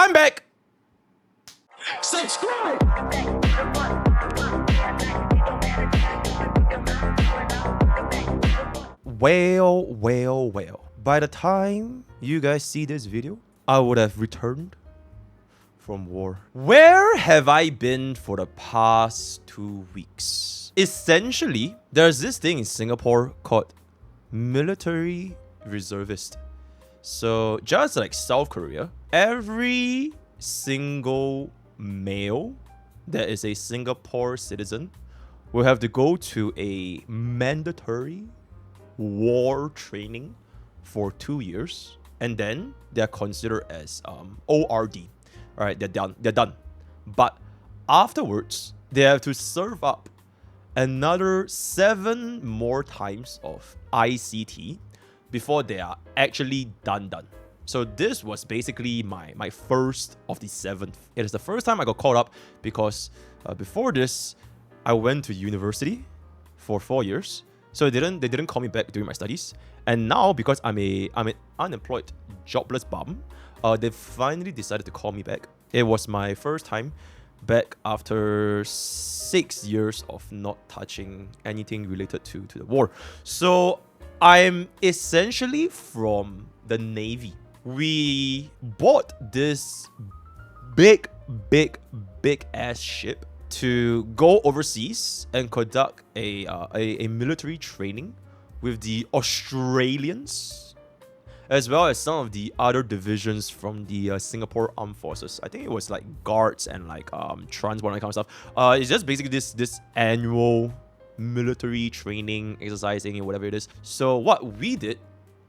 I'm back! Subscribe! Well. By the time you guys see this video, I would have returned from war. Where have I been for the past 2 weeks? Essentially, there's this thing in Singapore called military reservist. So just like South Korea, every single male that is a Singapore citizen will have to go to a mandatory war training for 2 years, and then they're considered as ORD. All right, they're done. But afterwards, they have to serve up another 7 more times of ICT before they are actually done. So this was basically my first of the 7th. It is the first time I got called up because before this, I went to university for 4 years. So they didn't call me back during my studies. And now, because I'm an unemployed, jobless bum, they finally decided to call me back. It was my first time back after 6 years of not touching anything related to the war. So I'm essentially from the Navy. We bought this big ass ship to go overseas and conduct a military training with the Australians, as well as some of the other divisions from the Singapore Armed Forces. I think it was like guards and like transport and that kind of stuff. It's just basically this annual military training, exercising, whatever it is. So what we did,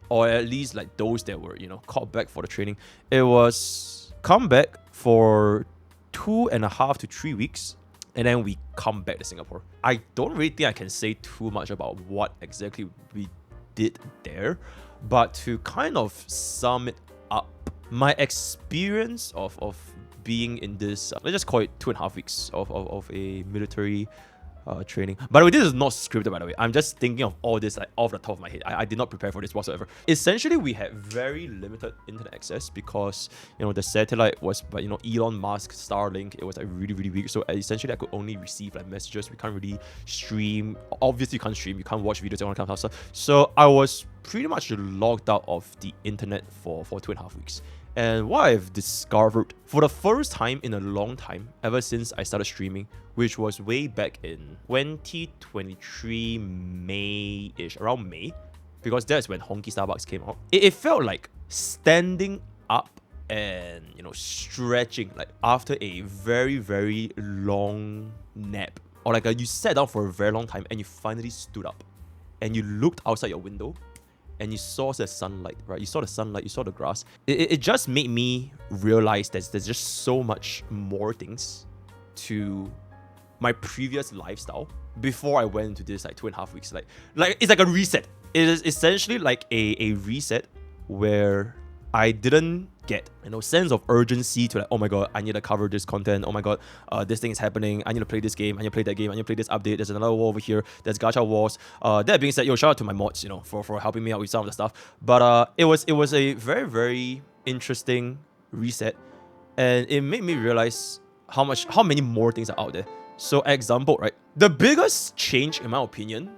or at least like those that were, called back for the training, it was come back for 2.5 to 3 weeks, and then we come back to Singapore. I don't really think I can say too much about what exactly we did there, but to kind of sum it up, my experience of being in this, let's just call it 2.5 weeks of a military training. By the way, this is not scripted, by the way. I'm just thinking of all this like off the top of my head. I did not prepare for this whatsoever. Essentially, we had very limited internet access because, the satellite was, but Elon Musk, Starlink, it was like really weak. So essentially, I could only receive like messages. We can't really stream. Obviously, you can't stream. You can't watch videos and all that kind of stuff. So I was pretty much logged out of the internet for 2.5 weeks. And what I've discovered for the first time in a long time, ever since I started streaming, which was way back in 2023 May-ish, around May, because that's when Honkai Starbucks came out. It felt like standing up and, stretching, like after a very long nap. Or like you sat down for a very long time and you finally stood up and you looked outside your window and you saw the sunlight, right? You saw the sunlight, you saw the grass. It just made me realize that there's just so much more things to my previous lifestyle before I went into this like 2.5 weeks. Like it's like a reset. It is essentially like a reset where I didn't get sense of urgency to like, oh my god, I need to cover this content. Oh my god, this thing is happening. I need to play this game. I need to play that game. I need to play this update. There's another war over here. There's gacha wars. That being said, shout out to my mods, for helping me out with some of the stuff. But it was a very interesting reset, and it made me realize how many more things are out there. So example, right? The biggest change, in my opinion,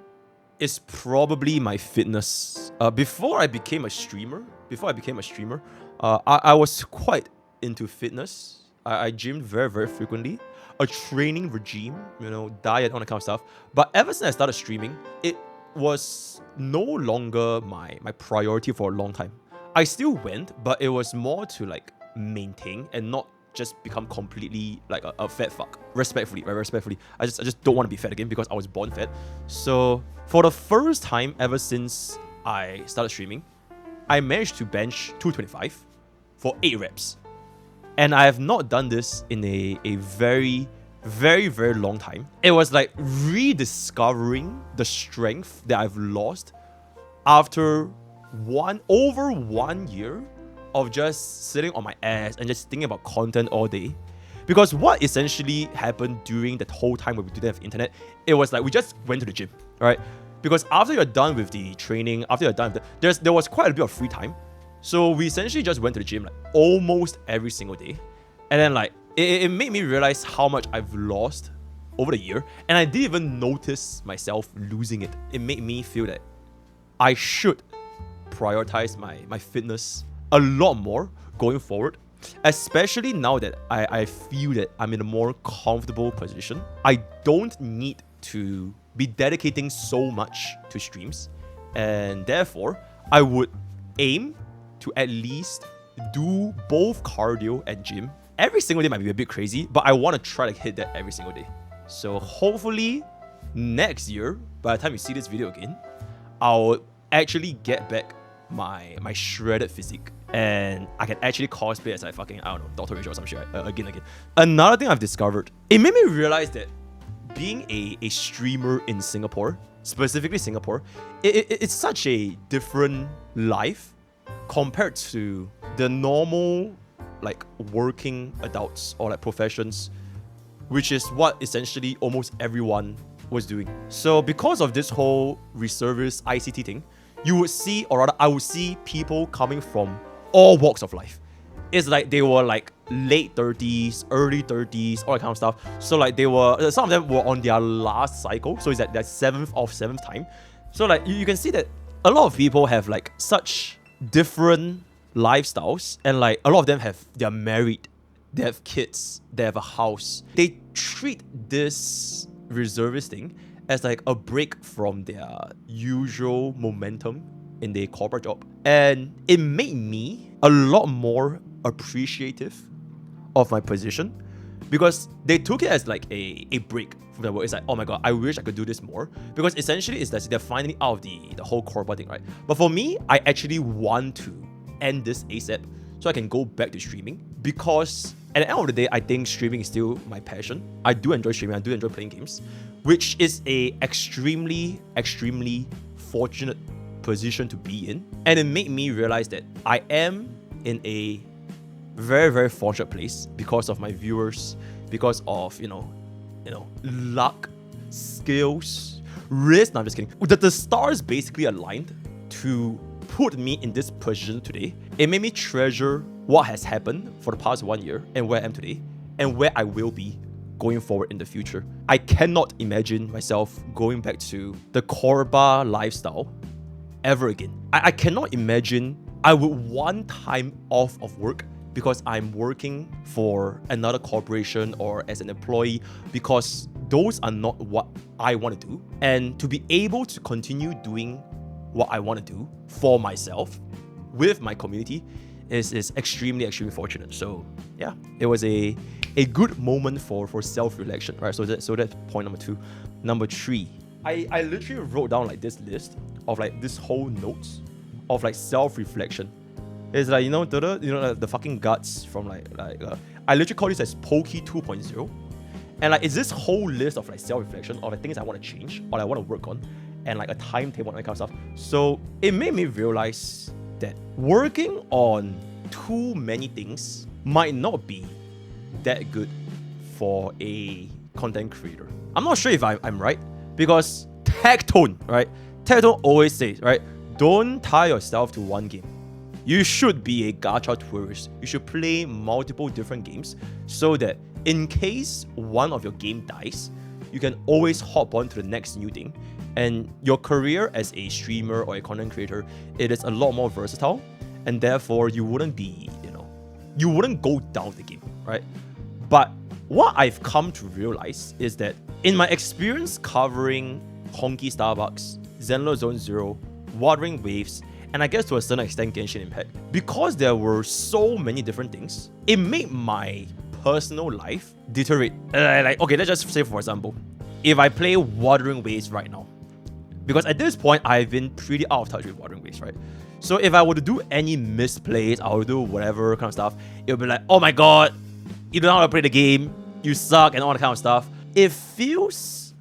is probably my fitness. Before I became a streamer, I was quite into fitness. I gymmed very frequently. A training regime, diet, all that kind of stuff. But ever since I started streaming, it was no longer my priority for a long time. I still went, but it was more to like maintain and not just become completely like a fat fuck. Respectfully, very respectfully. I just don't want to be fat again because I was born fat. So for the first time ever since I started streaming, I managed to bench 225 for 8 reps. And I have not done this in a very long time. It was like rediscovering the strength that I've lost after over 1 year of just sitting on my ass and just thinking about content all day. Because what essentially happened during that whole time when we didn't have internet, it was like we just went to the gym, right? Because after you're done with the training, after you're done with there was quite a bit of free time. So we essentially just went to the gym like almost every single day. And then like, it made me realize how much I've lost over the year. And I didn't even notice myself losing it. It made me feel that I should prioritize my fitness a lot more going forward. Especially now that I feel that I'm in a more comfortable position. I don't need to be dedicating so much to streams. And therefore, I would aim to at least do both cardio and gym. Every single day might be a bit crazy, but I want to try to hit that every single day. So hopefully next year, by the time you see this video again, I'll actually get back my shredded physique. And I can actually cosplay as I don't know, Dr. Rachel or some shit, again. Another thing I've discovered, it made me realize that being a streamer in Singapore, specifically Singapore, it's such a different life compared to the normal like working adults or like professions, which is what essentially almost everyone was doing. So because of this whole reservist ICT thing, you would see, or rather I would see people coming from all walks of life. It's like they were like late 30s, early 30s, all that kind of stuff. So like they were, some of them were on their last cycle. So it's like their seventh time. So like you can see that a lot of people have like such different lifestyles, and like a lot of them they're married, they have kids, they have a house. They treat this reservist thing as like a break from their usual momentum in their corporate job. And it made me a lot more appreciative of my position, because they took it as like a break from their work. It's like, oh my god, I wish I could do this more, because essentially it's that they're finally out of the whole corporate thing, right? But for me, I actually want to end this ASAP so I can go back to streaming, because at the end of the day, I think streaming is still my passion. I do enjoy streaming, I do enjoy playing games, which is a extremely fortunate position to be in. And it made me realize that I am in a very fortunate place because of my viewers, because of you know luck, skills, risk. No, I'm just kidding. The stars basically aligned to put me in this position today. It made me treasure what has happened for the past 1 year and where I am today and where I will be going forward in the future. I cannot imagine myself going back to the Korba lifestyle ever again. I cannot imagine I would want time off of work because I'm working for another corporation or as an employee, because those are not what I want to do. And to be able to continue doing what I want to do for myself with my community is extremely fortunate. So yeah, it was a good moment for self-reflection, right? So that's point number 2. Number 3, I literally wrote down like this list of like this whole notes of like self-reflection. It's like, the fucking guts from I literally call this as Pokke 2.0. And like it's this whole list of like self-reflection of like things I want to change or I want to work on, and like a timetable and that kind of stuff. So it made me realize that working on too many things might not be that good for a content creator. I'm not sure if I'm right, because Tectone, right? Tectone always says, right, don't tie yourself to one game. You should be a gacha tourist. You should play multiple different games so that in case one of your game dies, you can always hop on to the next new thing. And your career as a streamer or a content creator, it is a lot more versatile, and therefore you wouldn't be, you wouldn't go down the game, right? But what I've come to realize is that in my experience covering Honkai Starbucks, Zenless Zone Zero, Wuthering Waves, and I guess to a certain extent Genshin Impact, because there were so many different things, it made my personal life deteriorate. Okay, let's just say for example, if I play Wuthering Waves right now, because at this point I've been pretty out of touch with Wuthering Waves, right? So if I were to do any misplays, I would do whatever kind of stuff, it would be like, oh my god, you don't know how to play the game, you suck, and all that kind of stuff. It feels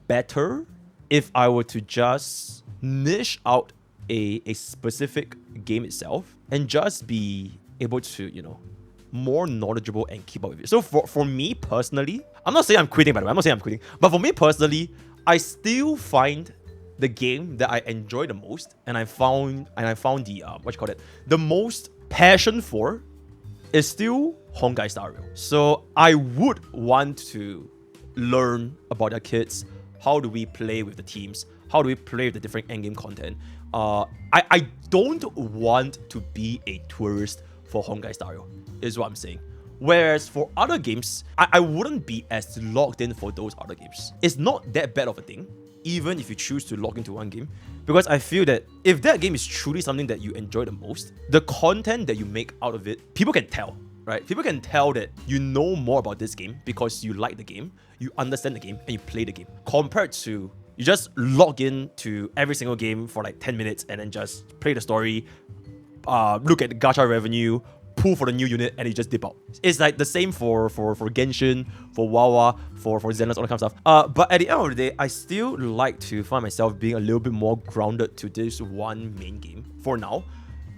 better if I were to just niche out a specific game itself and just be able to, more knowledgeable and keep up with it. So for me personally, I'm not saying I'm quitting, by the way. I'm not saying I'm quitting. But for me personally, I still find the game that I enjoy the most, and I found the the most passion for, is still Honkai Star Rail. So I would want to learn about their kids. How do we play with the teams? How do we play with the different endgame content? I don't want to be a tourist for Honkai Star Rail, is what I'm saying. Whereas for other games, I wouldn't be as logged in for those other games. It's not that bad of a thing, even if you choose to log into one game, because I feel that if that game is truly something that you enjoy the most, the content that you make out of it, people can tell, right? People can tell that you know more about this game because you like the game, you understand the game, and you play the game, compared to you just log in to every single game for like 10 minutes and then just play the story, look at the gacha revenue, pull for the new unit, and you just dip out. It's like the same for Genshin, for Wawa, for Zenless, all that kind of stuff. But at the end of the day, I still like to find myself being a little bit more grounded to this one main game for now,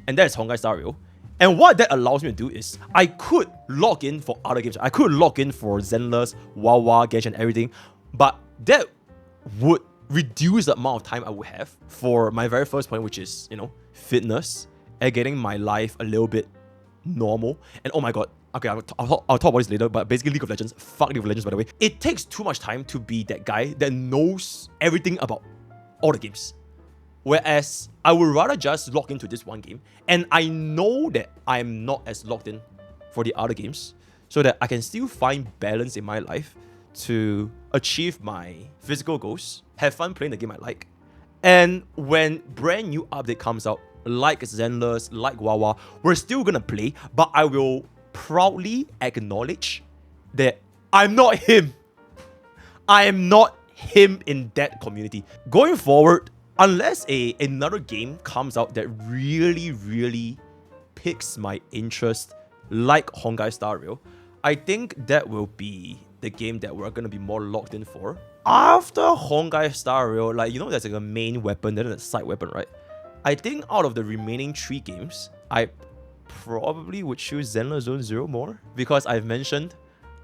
and that is Honkai Star Rail. And what that allows me to do is I could log in for other games. I could log in for Zenless, Wawa, Genshin, everything, but that would reduce the amount of time I would have for my very first point, which is, you know, fitness and getting my life a little bit normal. And oh my god, okay, I'll talk about this later, but basically League of Legends, fuck League of Legends by the way, it takes too much time to be that guy that knows everything about all the games. Whereas I would rather just log into this one game, and I know that I'm not as logged in for the other games, so that I can still find balance in my life to achieve my physical goals, have fun playing the game I like. And when brand new update comes out, like Zenless, like Wawa, we're still gonna play, but I will proudly acknowledge that I'm not him. I am not him in that community. Going forward, unless another game comes out that really piques my interest, like Honkai Star Rail, I think that will be the game that we're gonna be more locked in for. After Honkai Star Rail, like, you know, there's like a main weapon, then a side weapon, right? I think out of the remaining 3 games, I probably would choose Zenless Zone Zero more, because I've mentioned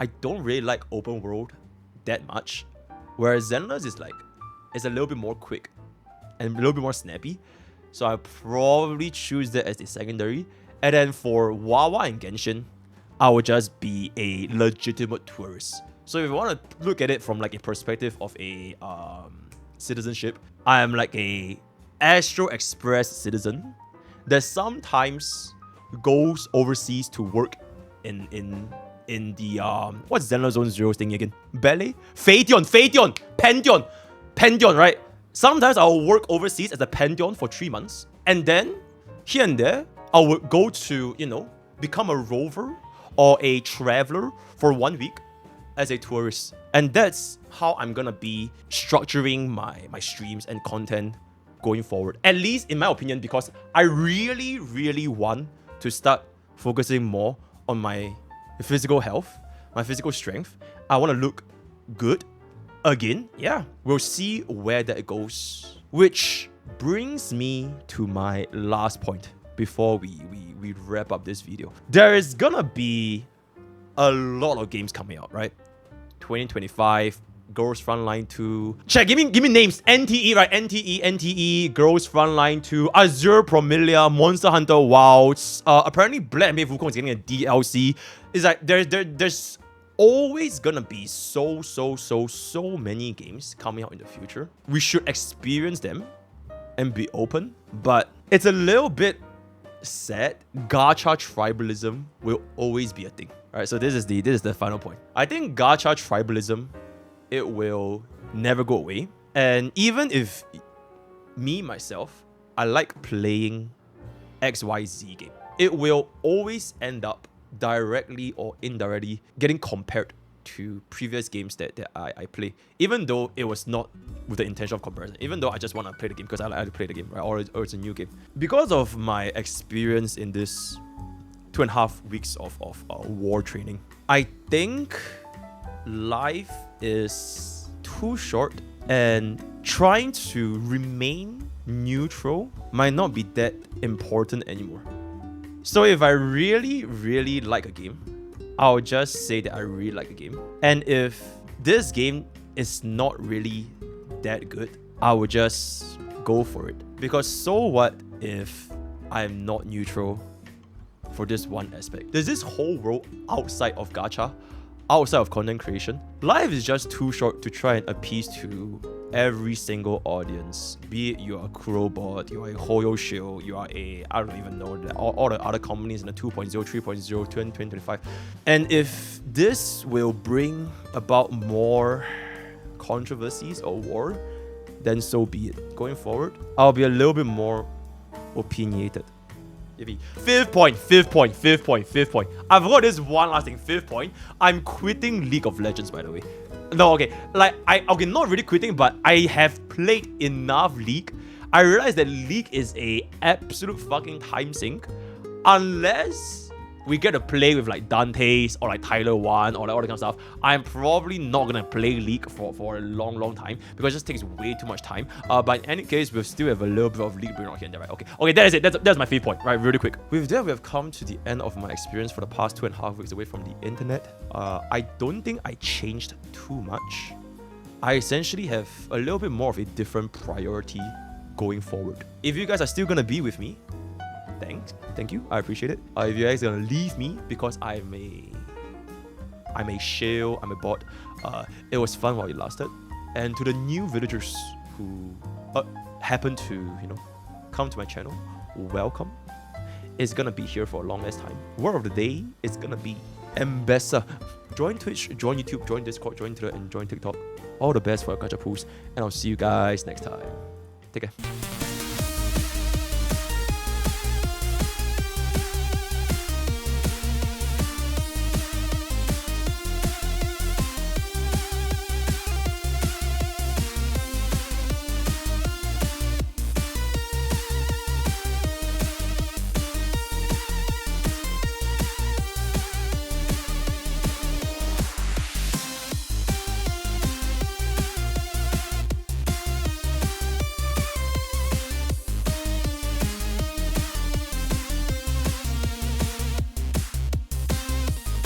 I don't really like open world that much, whereas Zenless is like, it's a little bit more quick and a little bit more snappy, so I probably choose that as the secondary. And then for Wawa and Genshin, I would just be a legitimate tourist. So if you want to look at it from like a perspective of a citizenship, I am like a Astro Express citizen that sometimes goes overseas to work in the what's Zenless Zone Zero thing again? Ballet? Pantheon, right? Sometimes I'll work overseas as a Pantheon for 3 months, and then here and there I would go to, you know, become a rover or a traveler for 1 week as a tourist. And that's how I'm gonna be structuring my streams and content going forward, at least in my opinion, because I really want to start focusing more on my physical health, my physical strength. I want to look good again. Yeah, we'll see where that goes, which brings me to my last point before we wrap up this video. There is gonna be a lot of games coming out, right? 2025, Girls Frontline 2. Check, give me names. NTE, right? NTE, Girls Frontline 2, Azure Promilia, Monster Hunter Wilds. Apparently Black Myth Wukong is getting a DLC. It's like there's always gonna be so many games coming out in the future. We should experience them and be open, but it's a little bit sad. Gacha tribalism will always be a thing. Alright, so this is the final point. I think gacha tribalism, it will never go away. And even if myself, I like playing XYZ game, it will always end up directly or indirectly getting compared to previous games that I play, even though it was not with the intention of comparison, even though I just want to play the game because I like to play the game, right? Or it's a new game. Because of my experience in this 2.5 weeks of war training, I think life is too short, and trying to remain neutral might not be that important anymore. So if I really like a game, I'll just say that I really like a game. And if this game is not really that good, I would just go for it. Because so what if I'm not neutral for this one aspect? There's this whole world outside of gacha, outside of content creation. Life is just too short to try and appease to every single audience. Be it you are a Kurobot, you are a Hoyo Shield, you are a, I don't even know, all the other companies in the 2.0, 3.0, 2025. And if this will bring about more controversies or war, then so be it. Going forward, I'll be a little bit more opinionated. Fifth point. I've got this one last thing. Fifth point. I'm quitting League of Legends, by the way. No, okay. Like, okay, not really quitting, but I have played enough League. I realized that League is a absolute fucking time sink. Unless we get to play with like Dante's or like Tyler 1 or like all that kind of stuff, I'm probably not gonna play League for a long time because it just takes way too much time. But in any case, we'll still have a little bit of League going on here and there, right? Okay, that is it. That's my fifth point, right? Really quick. With that, we have come to the end of my experience for the past 2.5 weeks away from the internet. I don't think I changed too much. I essentially have a little bit more of a different priority going forward. If you guys are still gonna be with me, thank you, I appreciate it. If you guys are gonna leave me because I'm a shield, I'm a bot, it was fun while it lasted. And to the new villagers who happen to, you know, come to my channel, welcome. It's gonna be here for a long time. Word of the day is gonna be Ambassador. Join Twitch, join YouTube, join Discord, join Twitter, and join TikTok. All the best for your gacha pools, and I'll see you guys next time. Take care.